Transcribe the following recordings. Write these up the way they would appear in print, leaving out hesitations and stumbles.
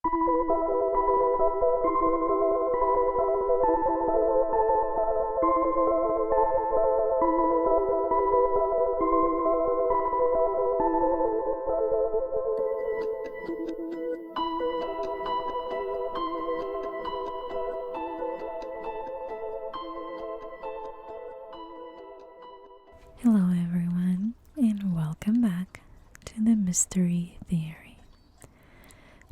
Hello everyone, and welcome back to the Mystery Theory.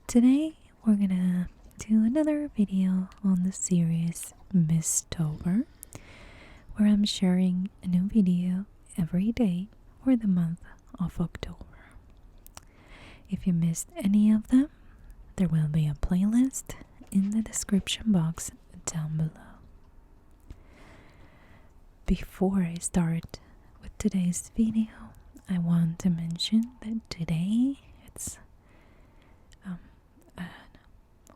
Today we're gonna do another video on the series Mystober, where I'm sharing a new video every day for the month of October. If you missed any of them, there will be a playlist in the description box down below. Before I start with today's video, I want to mention that today it's an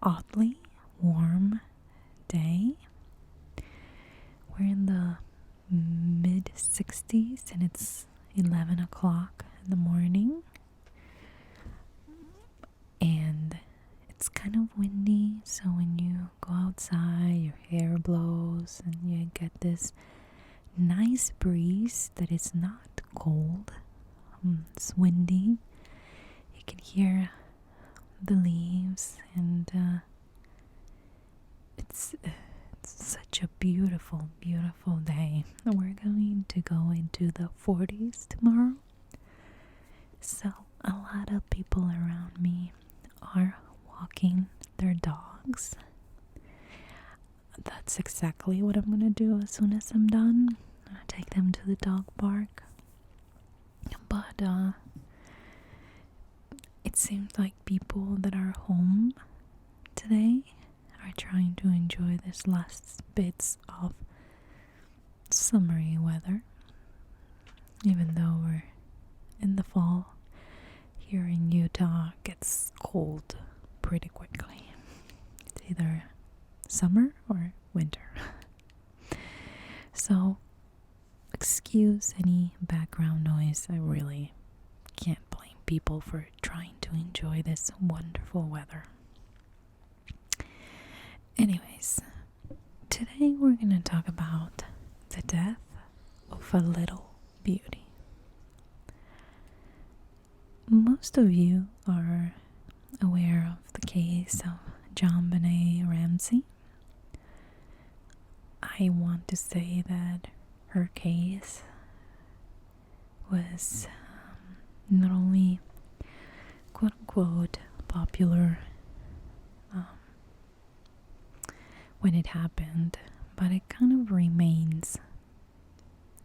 oddly warm day. We're in the mid 60s and it's 11 o'clock in the morning, and it's kind of windy, so when you go outside your hair blows and you get this nice breeze that is not cold. It's windy. You can hear the leaves, and it's such a beautiful, beautiful day. We're going to go into the 40s tomorrow, so a lot of people around me are walking their dogs. That's exactly what I'm gonna do as soon as I'm done. I'm gonna take them to the dog park. But it seems like people that are home today are trying to enjoy this last bits of summery weather. Even though we're in the fall, here in Utah it gets cold pretty quickly. It's either summer or winter. So excuse any background noise. I really can't blame people for trying to enjoy this wonderful weather. Anyways, today we're going to talk about the death of a little beauty. Most of you are aware of the case of JonBenet Ramsey. I want to say that her case was not only quote unquote popular when it happened, but it kind of remains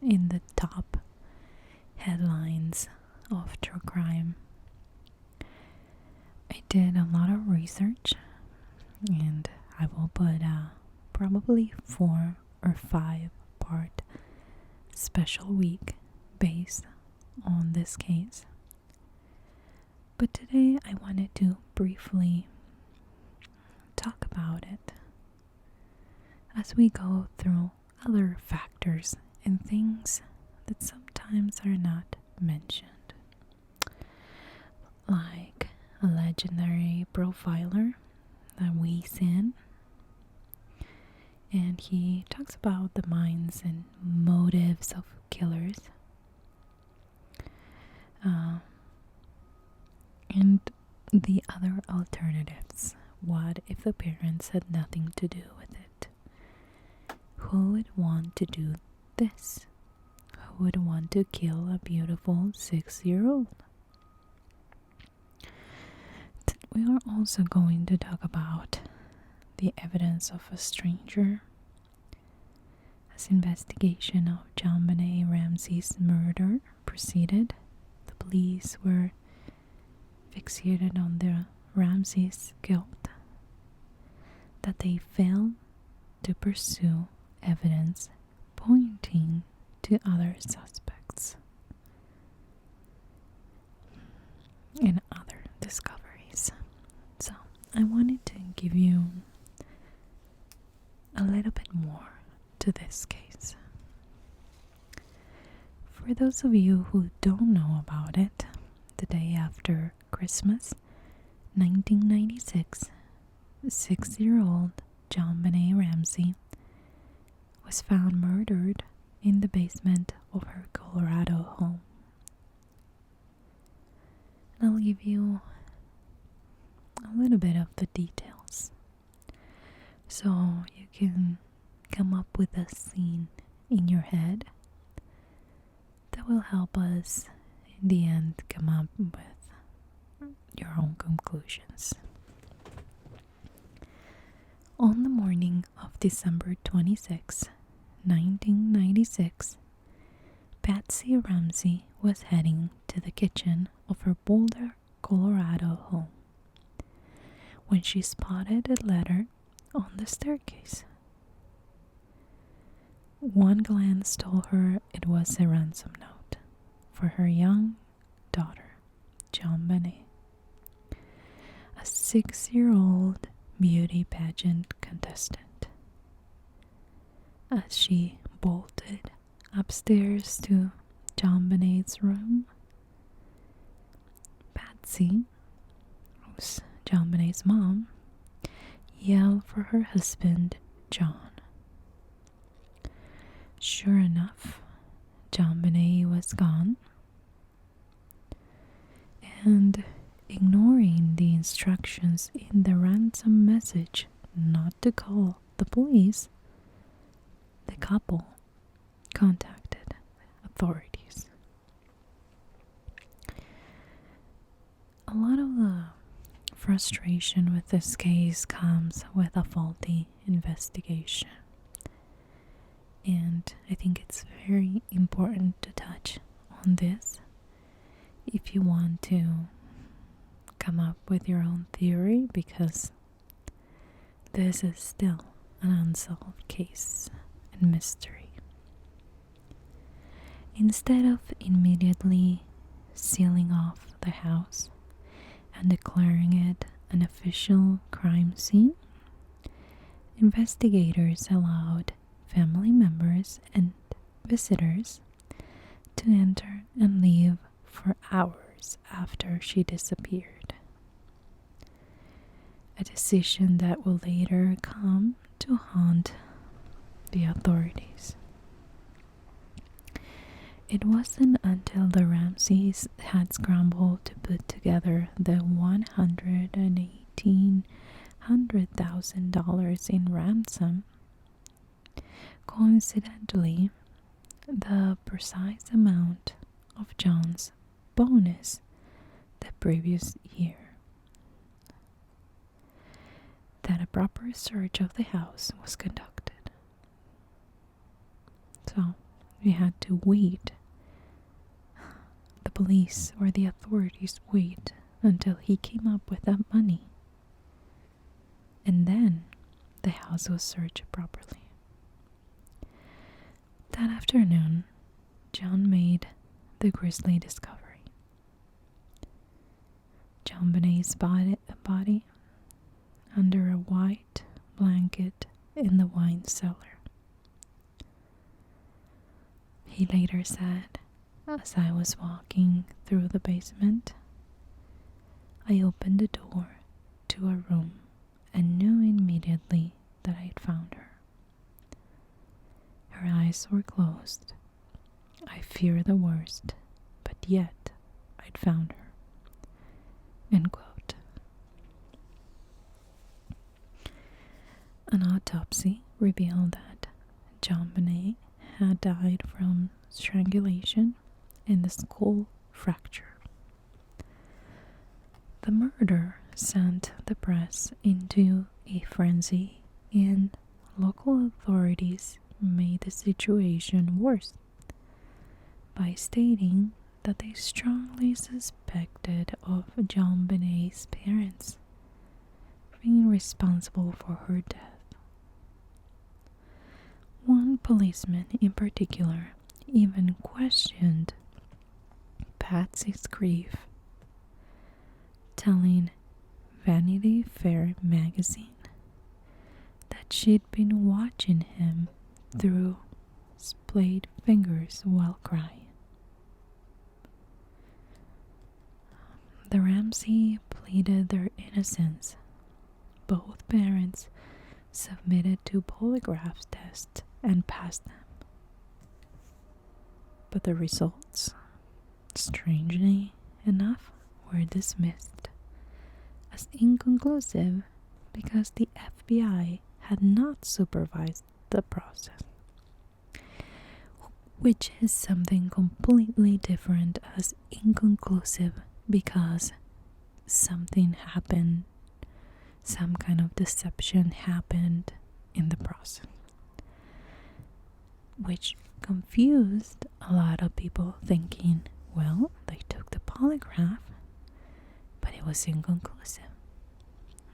in the top headlines of true crime. I did a lot of research, and I will put probably 4 or 5 part special week based on this case. But today I wanted to briefly talk about it as we go through other factors and things that sometimes are not mentioned, like a legendary profiler that we seen, and he talks about the minds and motives of killers, and the other alternatives. What if the parents had nothing to do with it? Who would want to do this? Who would want to kill a beautiful 6-year-old? We are also going to talk about the evidence of a stranger. As investigation of JonBenet Ramsey's murder proceeded, the police were fixated on the Ramsey's guilt, that they failed to pursue evidence pointing to other suspects and other discoveries. So I wanted to give you a little bit more to this case. For those of you who don't know about it, the day after Christmas 1996, 6-year-old JonBenet Ramsey was found murdered in the basement of her Colorado home. And I'll give you a little bit of the details so you can come up with a scene in your head that will help us in the end come up with your own conclusions. On the morning of December 26, 1996, Patsy Ramsey was heading to the kitchen of her Boulder, Colorado home when she spotted a letter on the staircase. One glance told her it was a ransom note for her young daughter, JonBenet, a 6-year-old beauty pageant contestant. As she bolted upstairs to JonBenet's room, Patsy, who's JonBenet's mom, yelled for her husband, John. Sure enough, JonBenet was gone, and ignoring the instructions in the ransom message not to call the police, the couple contacted authorities. A lot of the frustration with this case comes with a faulty investigation. And I think it's very important to touch on this if you want to come up with your own theory, because this is still an unsolved case and mystery. Instead of immediately sealing off the house and declaring it an official crime scene, investigators allowed family members and visitors to enter and leave for hours after she disappeared. A decision that will later come to haunt the authorities. It wasn't until the Ramseys had scrambled to put together the $118,000 in ransom. Coincidentally, the precise amount of John's bonus the previous year, that a proper search of the house was conducted. So we had to wait. The police or the authorities wait until he came up with that money. And then the house was searched properly. That afternoon, John made the grisly discovery. JonBenet's body under a white blanket in the wine cellar. He later said, "As I was walking through the basement, I opened the door to a room and knew immediately that I'd found her. Her eyes were closed. I fear the worst, but yet I'd found her." End quote. An autopsy revealed that JonBenet had died from strangulation and a skull fracture. The murder sent the press into a frenzy, and local authorities made the situation worse by stating that they strongly suspected of JonBenet's parents being responsible for her death. One policeman in particular even questioned Patsy's grief, telling Vanity Fair magazine that she'd been watching him through splayed fingers while crying. The Ramsey pleaded their innocence, both parents submitted to polygraph tests and passed them. But the results, strangely enough, were dismissed as inconclusive because the FBI had not supervised the process, which is something completely different as inconclusive because something happened, some kind of deception happened in the process, which confused a lot of people, thinking, well, they took the polygraph, but it was inconclusive.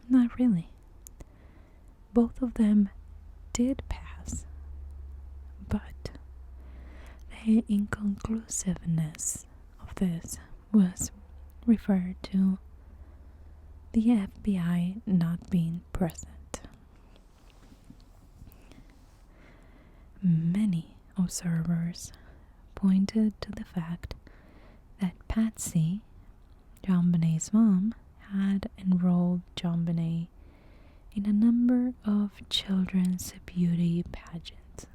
Not really. Both of them did pass, but the inconclusiveness of this was referred to the FBI not being present. Many observers pointed to the fact that Patsy, JonBenet's mom, had enrolled JonBenet in a number of children's beauty pageants,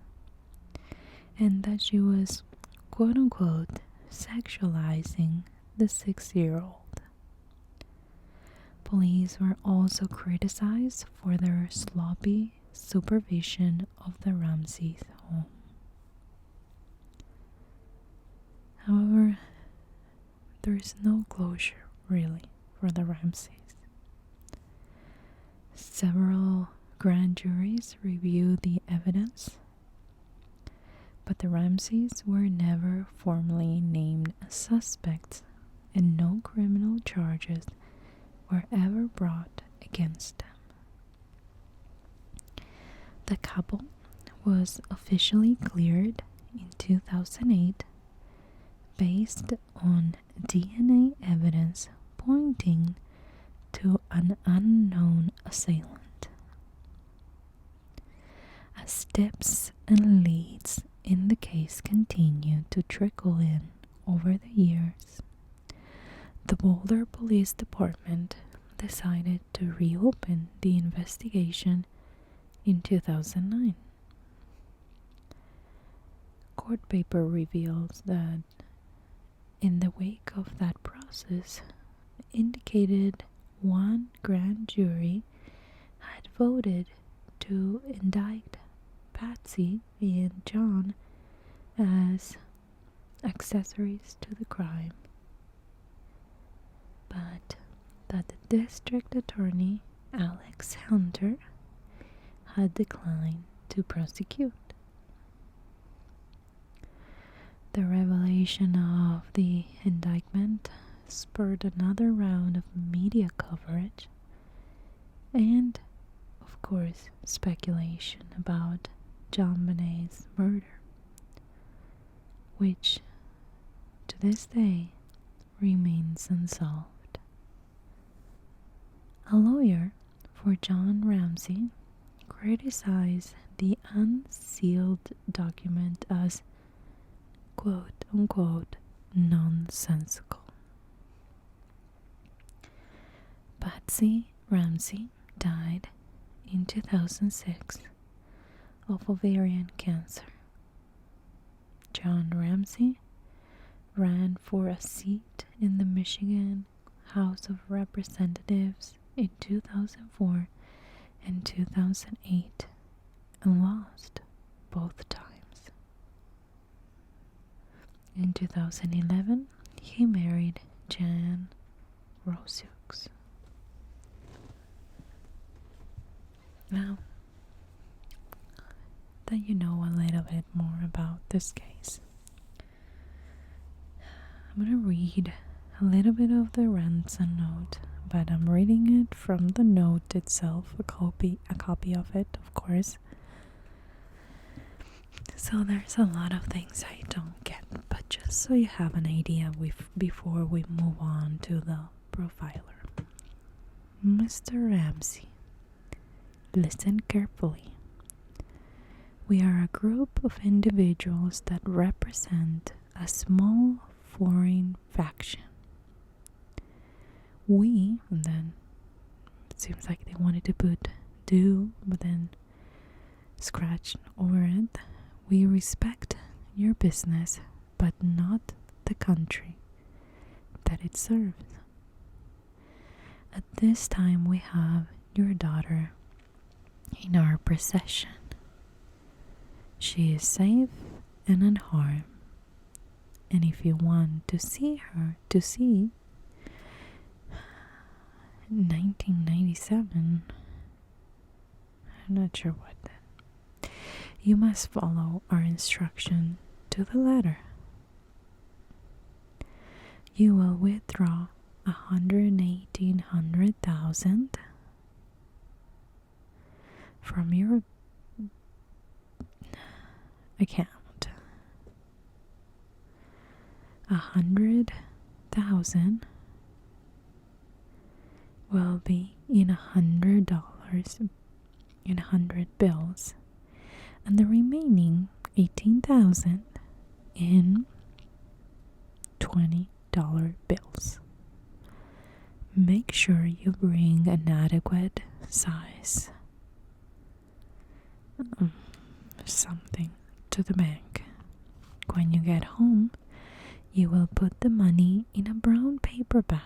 and that she was, quote-unquote, sexualizing the 6-year-old. Police were also criticized for their sloppy supervision of the Ramseys' home. However, there is no closure, really, for the Ramseys. Several grand juries reviewed the evidence, but the Ramseys were never formally named as suspects, and no criminal charges were ever brought against them. The couple was officially cleared in 2008 based on DNA evidence pointing to an unknown assailant. As tips and leads in the case continued to trickle in over the years, the Boulder Police Department decided to reopen the investigation in 2009. Court paper reveals that in the wake of that process indicated one grand jury had voted to indict Patsy and John as accessories to the crime, but that the district attorney, Alex Hunter, had declined to prosecute. The revelation of the indictment spurred another round of media coverage and, of course, speculation about JonBenet's murder, which to this day remains unsolved. A lawyer for John Ramsey criticized the unsealed document as quote-unquote nonsensical. Patsy Ramsey died in 2006 of ovarian cancer. John Ramsey ran for a seat in the Michigan House of Representatives in 2004 and 2008 and lost both times. In 2011, he married Jan Rosiux. Now that you know a little bit more about this case, I'm going to read a little bit of the ransom note, but I'm reading it from the note itself, a copy of it, of course. So there's a lot of things I don't get, but just so you have an idea before we move on to the profiler. Mr. Ramsey, listen carefully. We are a group of individuals that represent a small foreign faction. We, and then It seems like they wanted to put do, but then scratch over it. We respect your business, but not the country that it serves. At this time, we have your daughter in our possession. She is safe and unharmed. And if you want to see her, 1997, I'm not sure what then. You must follow our instruction to the letter. You will withdraw 1,800,000 from your account. 100,000 will be in $100 in 100 bills, and the remaining 18,000 in $20 bills. Make sure you bring an adequate size something to the bank. When you get home, you will put the money in a brown paper bag.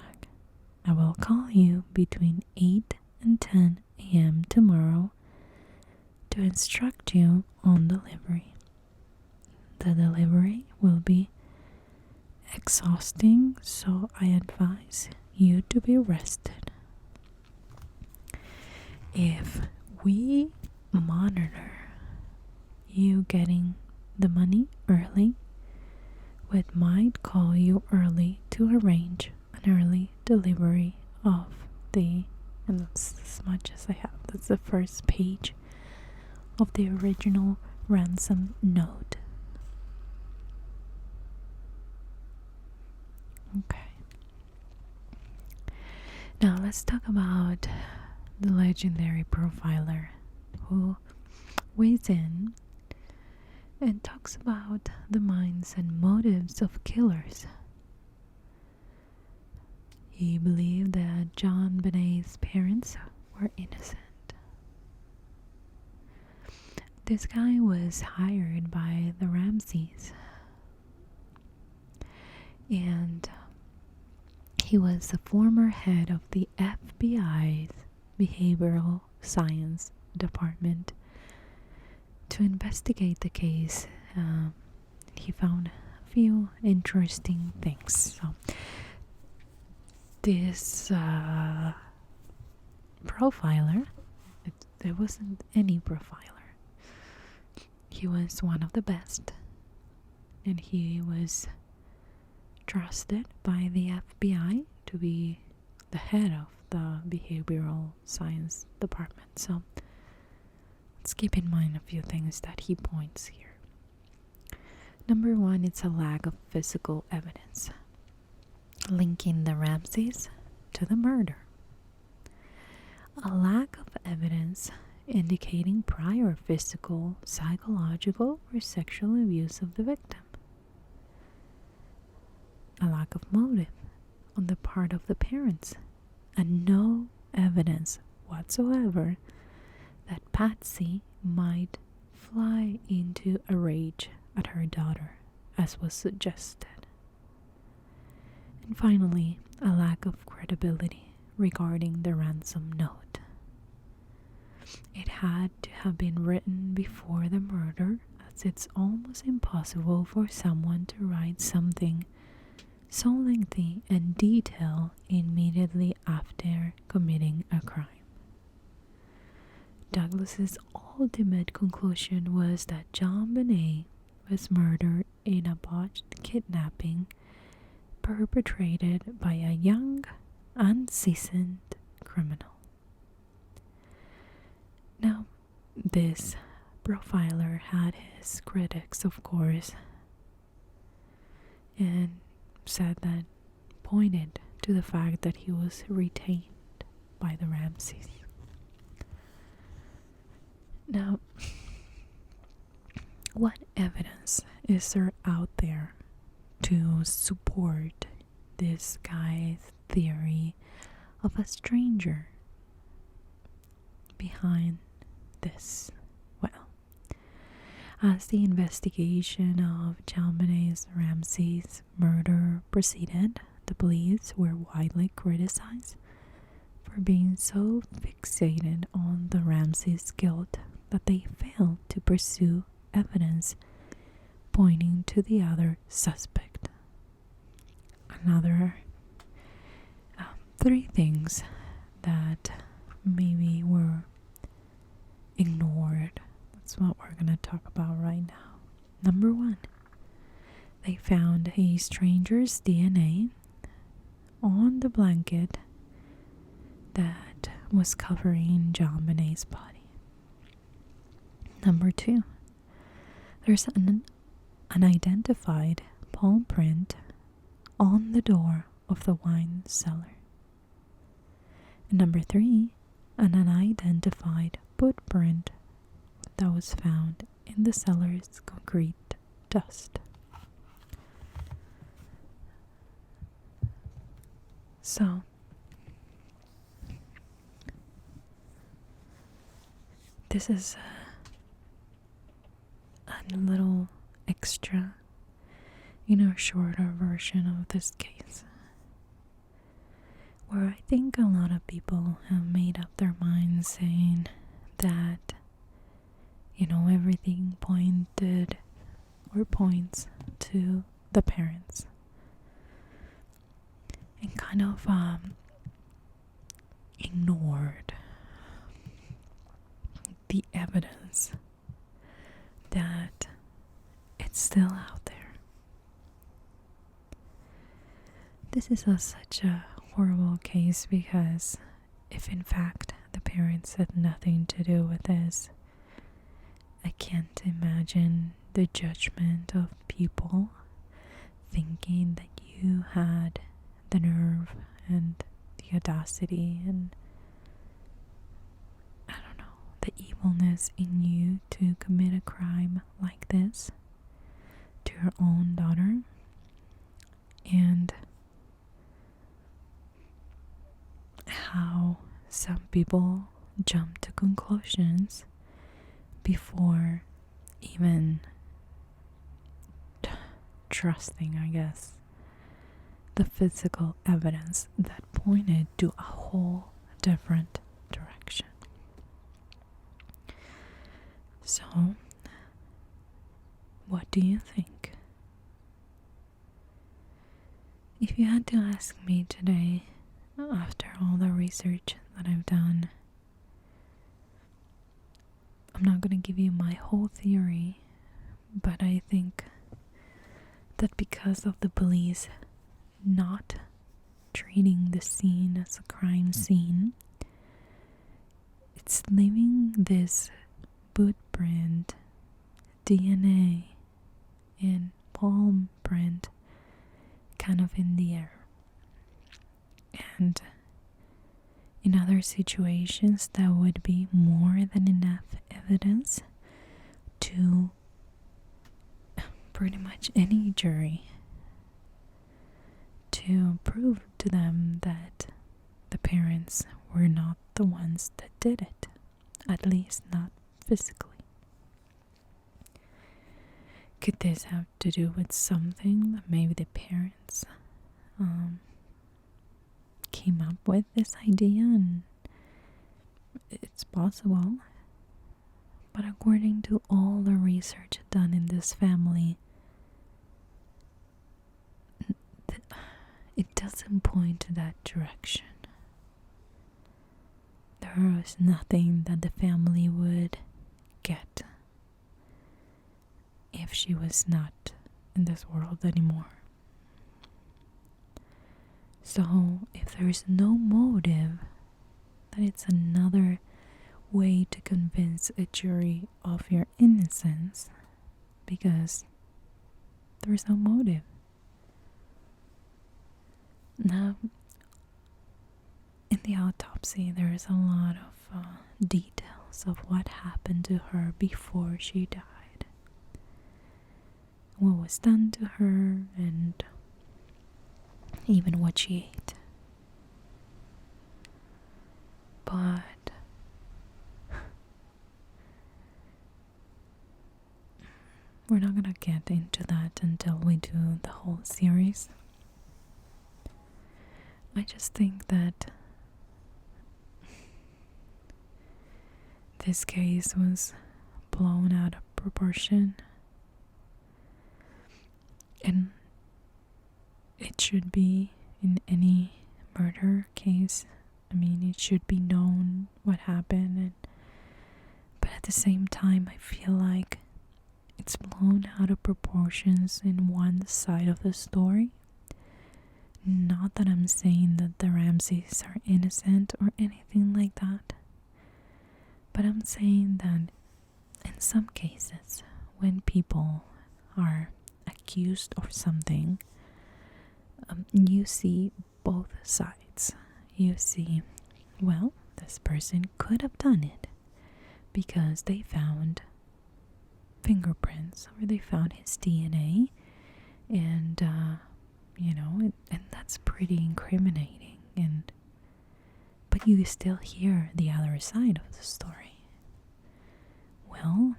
I will call you between 8 and 10 a.m. tomorrow to instruct you on delivery. The delivery will be exhausting, so I advise you to be rested. If we monitor you getting the money early, we might call you early to arrange an early delivery of the, and that's as much as I have, that's the first page of the original ransom note. Okay. Now let's talk about the legendary profiler who weighs in and talks about the minds and motives of killers. He believed that JonBenet's parents were innocent. This guy was hired by the Ramseys, and he was the former head of the FBI's Behavioral Science Department. To investigate the case, he found a few interesting things. So, this profiler, there wasn't any profiler. He was one of the best, and he was trusted by the FBI to be the head of the Behavioral Science Department. So, let's keep in mind a few things that he points here. Number one, it's a lack of physical evidence linking the Ramseys to the murder. A lack of evidence indicating prior physical, psychological, or sexual abuse of the victim. A lack of motive on the part of the parents, and no evidence whatsoever that Patsy might fly into a rage at her daughter, as was suggested. And finally, a lack of credibility regarding the ransom note. It had to have been written before the murder, as it's almost impossible for someone to write something so lengthy and detailed immediately after committing a crime. Douglas's ultimate conclusion was that JonBenet was murdered in a botched kidnapping perpetrated by a young, unseasoned criminal. Now, this profiler had his critics, of course, and said that, pointed to the fact that he was retained by the Ramseys. Now, what evidence is there out there to support this guy's theory of a stranger behind this? Well, as the investigation of JonBenet Ramsey's murder proceeded, the police were widely criticized for being so fixated on the Ramsey's guilt that they failed to pursue evidence pointing to the other suspect. Another three things that maybe were ignored. That's what we're going to talk about right now. Number one, they found a stranger's DNA on the blanket that was covering JonBenet's body. Number two, there's an unidentified palm print on the door of the wine cellar. And number three, an unidentified footprint that was found in the cellar's concrete dust. So, this is a little extra, shorter version of this case, where I think a lot of people have made up their minds saying that, everything pointed or points to the parents, and kind of ignored the evidence that it's still out there. This is such a horrible case because if in fact the parents had nothing to do with this, I can't imagine the judgment of people thinking that you had the nerve and the audacity and the evilness in you to commit a crime like this to your own daughter, and how some people jump to conclusions before even trusting, I guess, the physical evidence that pointed to a whole different direction. So, what do you think? If you had to ask me today, after all the research that I've done, I'm not going to give you my whole theory, but I think that because of the police not treating the scene as a crime scene, it's leaving this footprint, DNA, and palm print kind of in the air. And in other situations, that would be more than enough evidence to pretty much any jury to prove to them that the parents were not the ones that did it, at least not physically. Could this have to do with something that maybe the parents came up with this idea, and it's possible. But according to all the research done in this family, it doesn't point to that direction. There is nothing that the family would get if she was not in this world anymore. So, if there is no motive, then it's another way to convince a jury of your innocence, because there is no motive. Now, in the autopsy, there is a lot of details of what happened to her before she died, what was done to her, and even what she ate. But we're not gonna get into that until we do the whole series. I just think that this case was blown out of proportion, and it should be in any murder case. I mean, it should be known what happened, but at the same time, I feel like it's blown out of proportions in one side of the story. Not that I'm saying that the Ramseys are innocent or anything like that, but I'm saying that in some cases, when people are accused of something, you see both sides. You see, well, this person could have done it because they found fingerprints or they found his DNA, and and that's pretty incriminating. But you still hear the other side of the story. Well,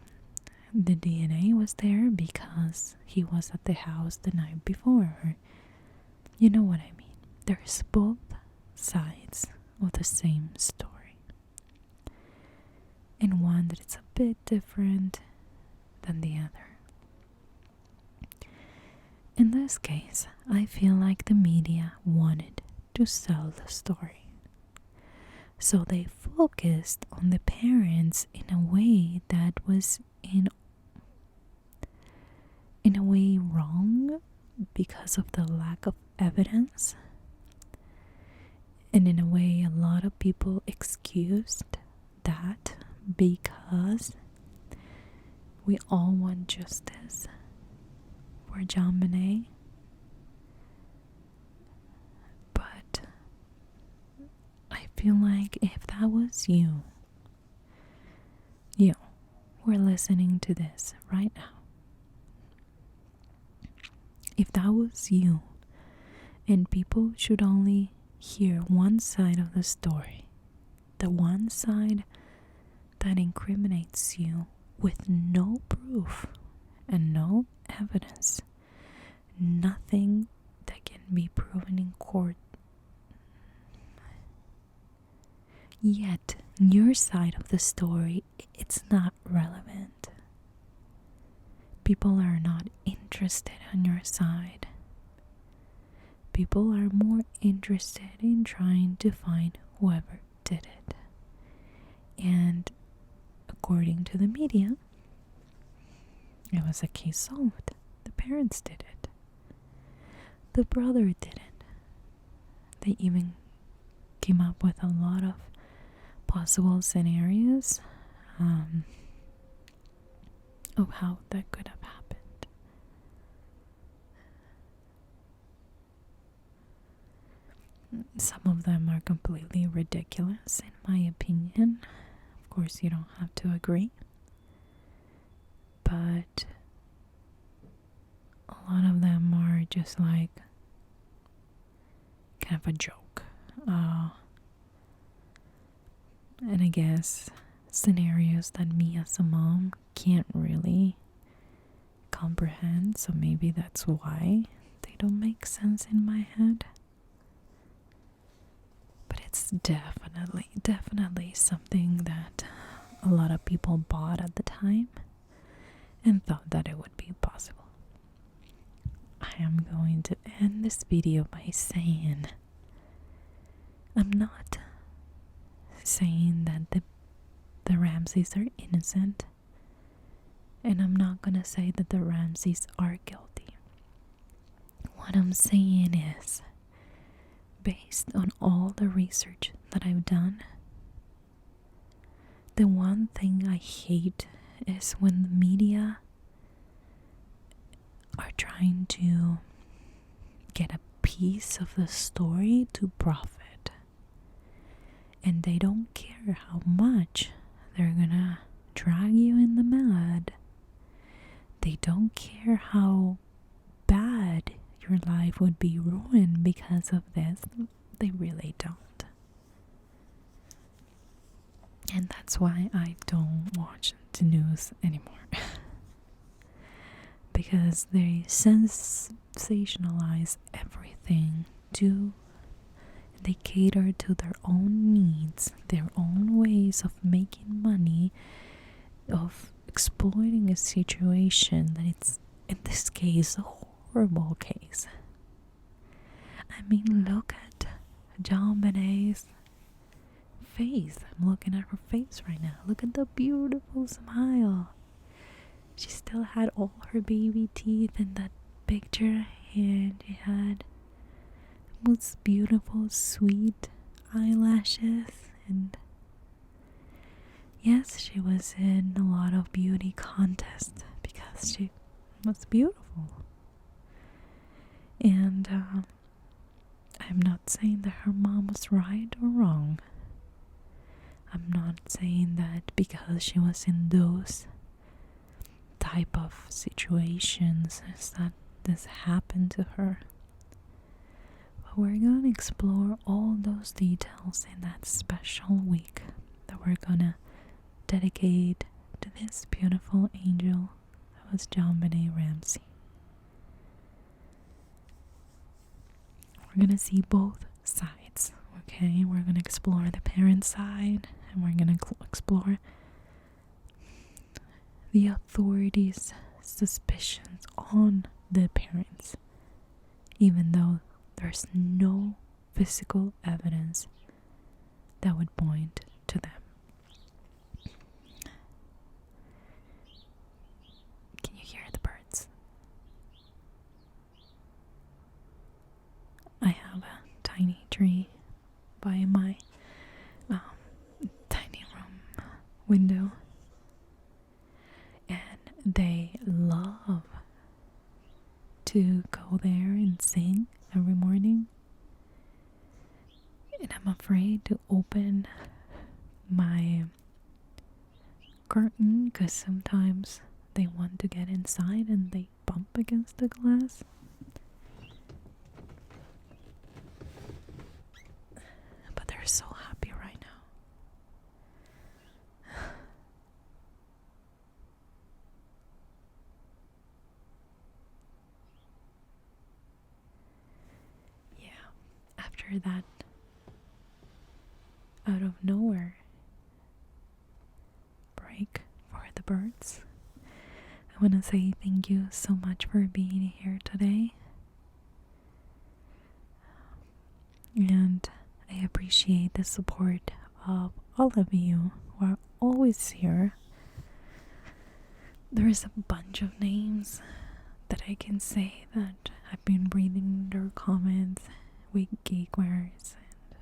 the DNA was there because he was at the house the night before. Or, you know what I mean? There's both sides of the same story, and one that is a bit different than the other. In this case, I feel like the media wanted to sell the story, so they focused on the parents in a way that was in a way wrong because of the lack of evidence, and in a way a lot of people excused that because we all want justice for JonBenet. But I feel like if that was you were listening to this right now, if that was you, and people should only hear one side of the story, the one side that incriminates you with no proof and no evidence, nothing that can be proven in court, yet your side of the story, it's not relevant. People are not interested on your side. People are more interested in trying to find whoever did it. And according to the media, it was a case solved. The parents did it. The brother did it. They even came up with a lot of possible scenarios of how that could have happened. Some of them are completely ridiculous, in my opinion. Of course, you don't have to agree. But a lot of them are just like kind of a joke. And I guess scenarios that me as a mom can't really comprehend, so maybe that's why they don't make sense in my head. But it's definitely something that a lot of people bought at the time and thought that it would be possible. I am going to end this video by saying I'm not saying that the Ramseys are innocent, and I'm not gonna say that the Ramseys are guilty. What I'm saying is, based on all the research that I've done, the one thing I hate is when the media are trying to get a piece of the story to profit. And they don't care how much they're gonna drag you in the mud. They don't care how bad your life would be ruined because of this. They really don't. And that's why I don't watch the news anymore. because they sensationalize everything. They cater to their own needs, their own ways of making money, of exploiting a situation that it's, in this case, a horrible case. I mean, look at JonBenet's face. I'm looking at her face right now. Look at the beautiful smile. She still had all her baby teeth in that picture, and she had the most beautiful, sweet eyelashes. And yes, she was in a lot of beauty contests because she was beautiful. And I'm not saying that her mom was right or wrong. I'm not saying that because she was in those type of situations is that this happened to her. But we're going to explore all those details in that special week that we're going to dedicate to this beautiful angel that was JonBenet Ramsey. We're going to see both sides, okay? We're going to explore the parent side, and we're going to explore the authorities' suspicions on the parents, even though there's no physical evidence that would point to them. Can you hear the birds? I have a tiny tree by my tiny room window, and they love to go there and sing every morning. And I'm afraid to open my curtain because sometimes they want to get inside and they bump against the glass. But they're so happy right now. Yeah, after that, out of nowhere break for the birds, I want to say thank you so much for being here today. And I appreciate the support of all of you who are always here. There is a bunch of names that I can say that I've been reading their comments. Week Geekwares and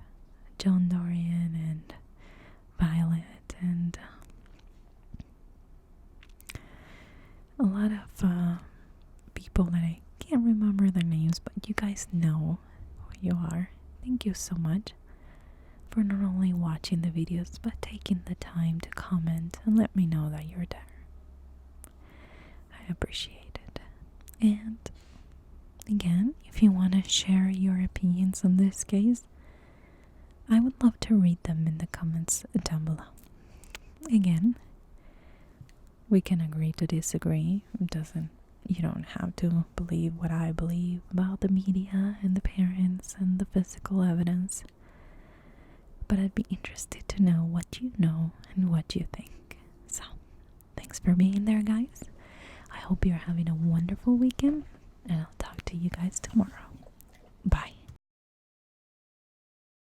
John Dorian and Violet and a lot of people that I can't remember their names, but you guys know who you are. Thank you so much for not only watching the videos but taking the time to comment and let me know that you're there. I appreciate it. And again, if you want to share your opinions on this case, I would love to read them in the comments down below. Again, we can agree to disagree. You don't have to believe what I believe about the media and the parents and the physical evidence. But I'd be interested to know what you know and what you think. So, thanks for being there, guys. I hope you're having a wonderful weekend, and I'll talk to you guys tomorrow.